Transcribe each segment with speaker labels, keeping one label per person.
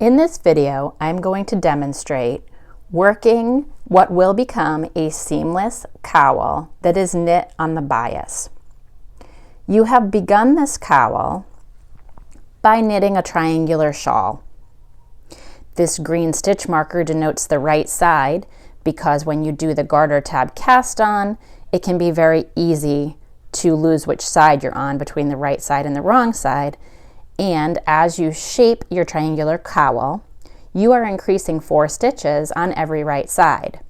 Speaker 1: In this video, I'm going to demonstrate working what will become a seamless cowl that is knit on the bias. You have begun this cowl by knitting a triangular shawl. This green stitch marker denotes the right side because when you do the garter tab cast on, it can be very easy to lose which side you're on between the right side and the wrong side. And as you shape your triangular cowl, you are increasing 4 stitches on every right side,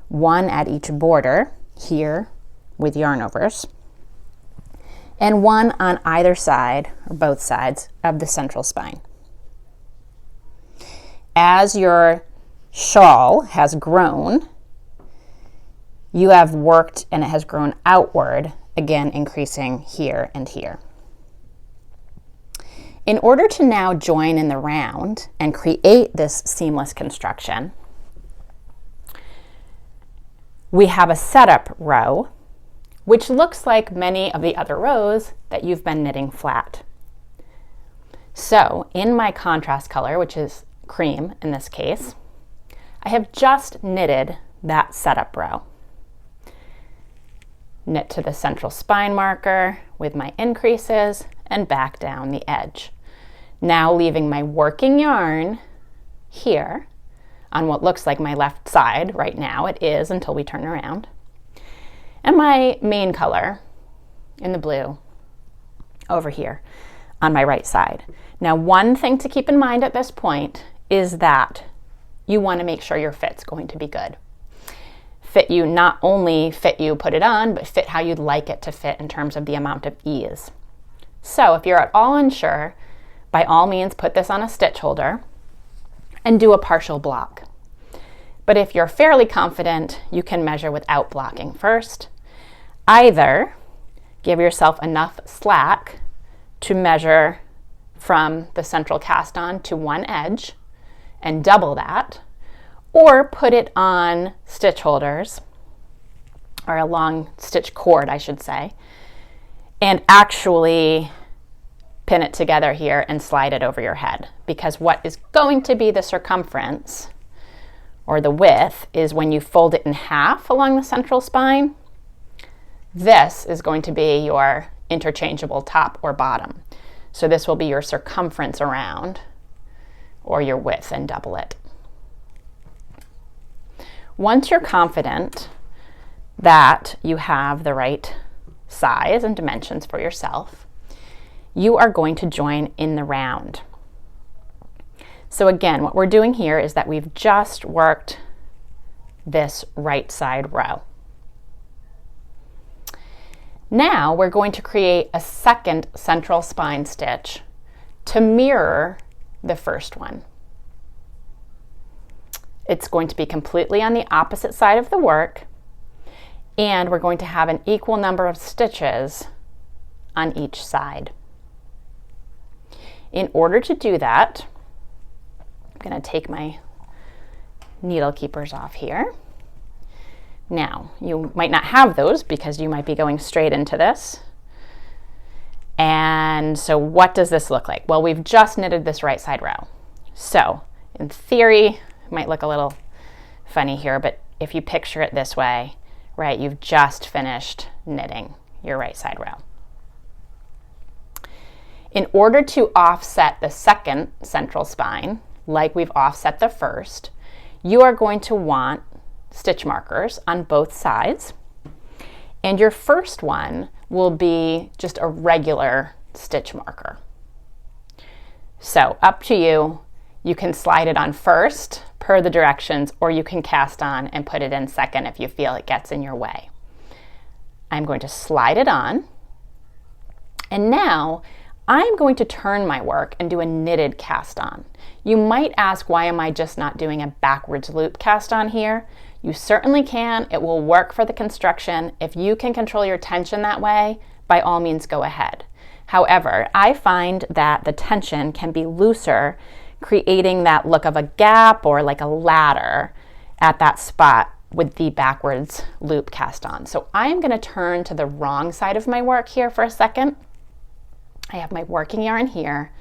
Speaker 1: 1 at each border here with yarn overs, and 1 on either side or both sides of the central spine. As your shawl has grown, you have worked and it has grown outward, again increasing here and here. In order to now join in the round and create this seamless construction, we have a setup row, which looks like many of the other rows that you've been knitting flat. So in my contrast color, which is cream in this case, I have just knitted that setup row. Knit to the central spine marker with my increases and back down the edge. Now leaving my working yarn here on what looks like my left side right now. It is until we turn around. And my main color in the blue over here on my right side. Now, one thing to keep in mind at this point is that you want to make sure your fit's going to be good. Fit you, not only fit you, put it on, but fit how you'd like it to fit in terms of the amount of ease. So if you're at all unsure, by all means put this on a stitch holder and do a partial block. But if you're fairly confident, you can measure without blocking first. Either give yourself enough slack to measure from the central cast on to one edge and double that, or put it on stitch holders, or a long stitch cord, I should say, and actually pin it together here and slide it over your head. Because what is going to be the circumference, or the width, is when you fold it in half along the central spine, this is going to be your interchangeable top or bottom. So this will be your circumference around, or your width, and double it. Once you're confident that you have the right size and dimensions for yourself, you are going to join in the round. So again, what we're doing here is that we've just worked this right side row. Now we're going to create a second central spine stitch to mirror the first one. It's going to be completely on the opposite side of the work, and we're going to have an equal number of stitches on each side. In order to do that, I'm going to take my needle keepers off here. Now, you might not have those because you might be going straight into this. And so what does this look like? Well, we've just knitted this right side row. So in theory, it might look a little funny here, but if you picture it this way, right, you've just finished knitting your right side row. In order to offset the second central spine, like we've offset the first, you are going to want stitch markers on both sides. And your first one will be just a regular stitch marker. So up to you. You can slide it on first per the directions, or you can cast on and put it in second if you feel it gets in your way. I'm going to slide it on. And now I'm going to turn my work and do a knitted cast on. You might ask, why am I just not doing a backwards loop cast on here? You certainly can. It will work for the construction. If you can control your tension that way, by all means go ahead. However, I find that the tension can be looser, creating that look of a gap or like a ladder at that spot with the backwards loop cast on. So I am going to turn to the wrong side of my work here for a second. I have my working yarn here,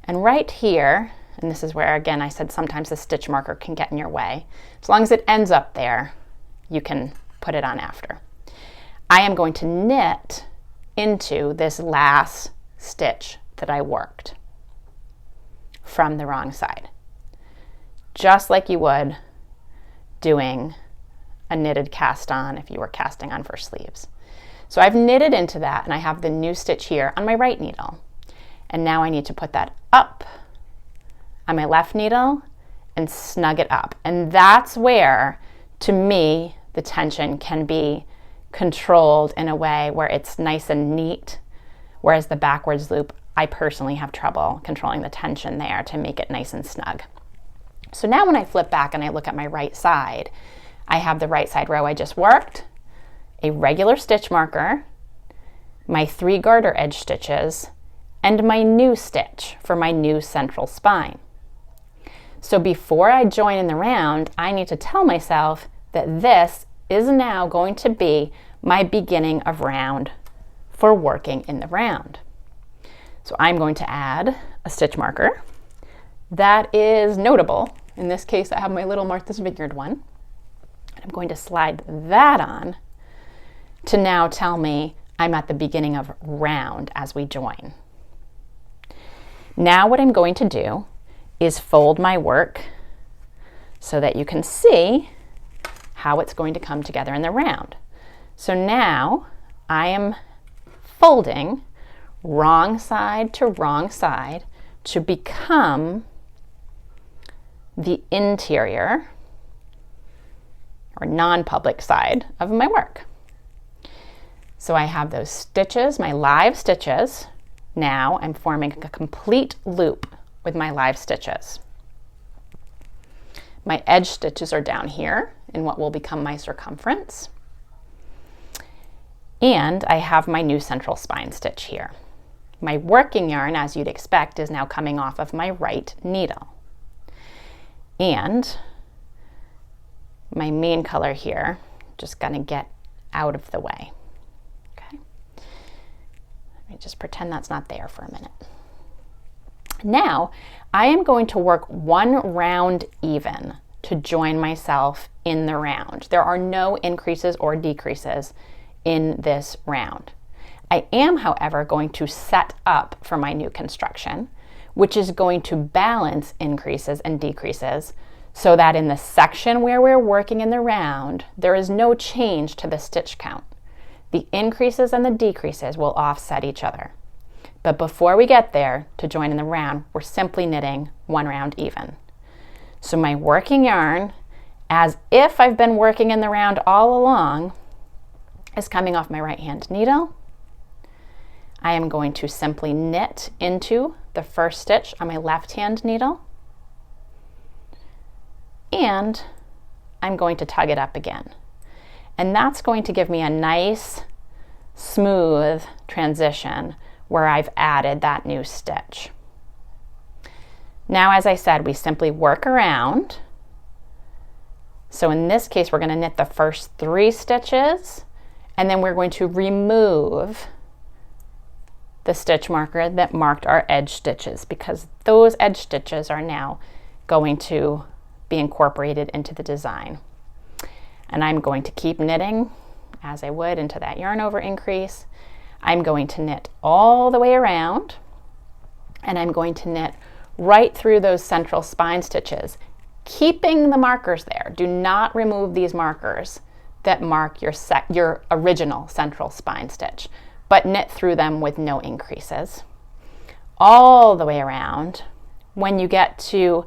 Speaker 1: and right here and this is where, again, I said sometimes the stitch marker can get in your way. As long as it ends up there, you can put it on after. I am going to knit into this last stitch that I worked from the wrong side, just like you would doing a knitted cast on if you were casting on for sleeves. So I've knitted into that, and I have the new stitch here on my right needle. And now I need to put that up on my left needle and snug it up. And that's where, to me, the tension can be controlled in a way where it's nice and neat, whereas the backwards loop, I personally have trouble controlling the tension there to make it nice and snug. So now when I flip back and I look at my right side, I have the right side row I just worked, a regular stitch marker, my 3 garter edge stitches, and my new stitch for my new central spine. So before I join in the round, I need to tell myself that this is now going to be my beginning of round for working in the round. So I'm going to add a stitch marker that is notable. In this case, I have my little Martha's Vineyard one. I'm going to slide that on to now tell me I'm at the beginning of round as we join. Now what I'm going to do is fold my work so that you can see how it's going to come together in the round. So now I am folding wrong side to become the interior or non-public side of my work. So I have those stitches, my live stitches. Now I'm forming a complete loop with my live stitches. My edge stitches are down here in what will become my circumference. And I have my new central spine stitch here. My working yarn, as you'd expect, is now coming off of my right needle. And my main color here, just gonna get out of the way. Okay. Let me just pretend that's not there for a minute. Now, I am going to work one round even to join myself in the round. There are no increases or decreases in this round. I am, however, going to set up for my new construction, which is going to balance increases and decreases so that in the section where we're working in the round, there is no change to the stitch count. The increases and the decreases will offset each other. But before we get there to join in the round, we're simply knitting one round even. So my working yarn, as if I've been working in the round all along, is coming off my right hand needle. I am going to simply knit into the first stitch on my left hand needle, and I'm going to tug it up again. And that's going to give me a nice, smooth transition where I've added that new stitch. Now, as I said, we simply work around. So in this case, we're going to knit the first 3 stitches, and then we're going to remove the stitch marker that marked our edge stitches, because those edge stitches are now going to be incorporated into the design. And I'm going to keep knitting as I would into that yarn over increase. I'm going to knit all the way around, and I'm going to knit right through those central spine stitches, keeping the markers there. Do not remove these markers that mark your original central spine stitch, but knit through them with no increases. All the way around. When you get to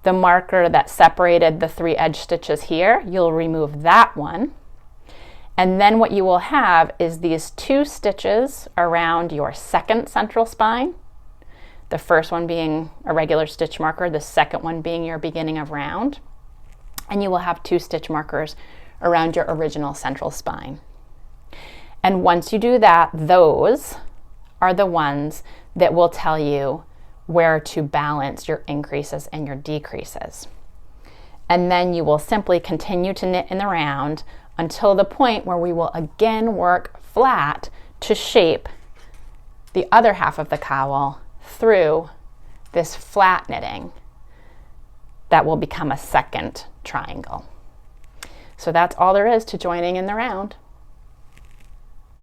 Speaker 1: the marker that separated the 3 edge stitches here, you'll remove that one. And then what you will have is these 2 stitches around your second central spine. The first one being a regular stitch marker, the second one being your beginning of round. And you will have 2 stitch markers around your original central spine. And once you do that, those are the ones that will tell you where to balance your increases and your decreases. And then you will simply continue to knit in the round until the point where we will again work flat to shape the other half of the cowl through this flat knitting that will become a second triangle. So that's all there is to joining in the round.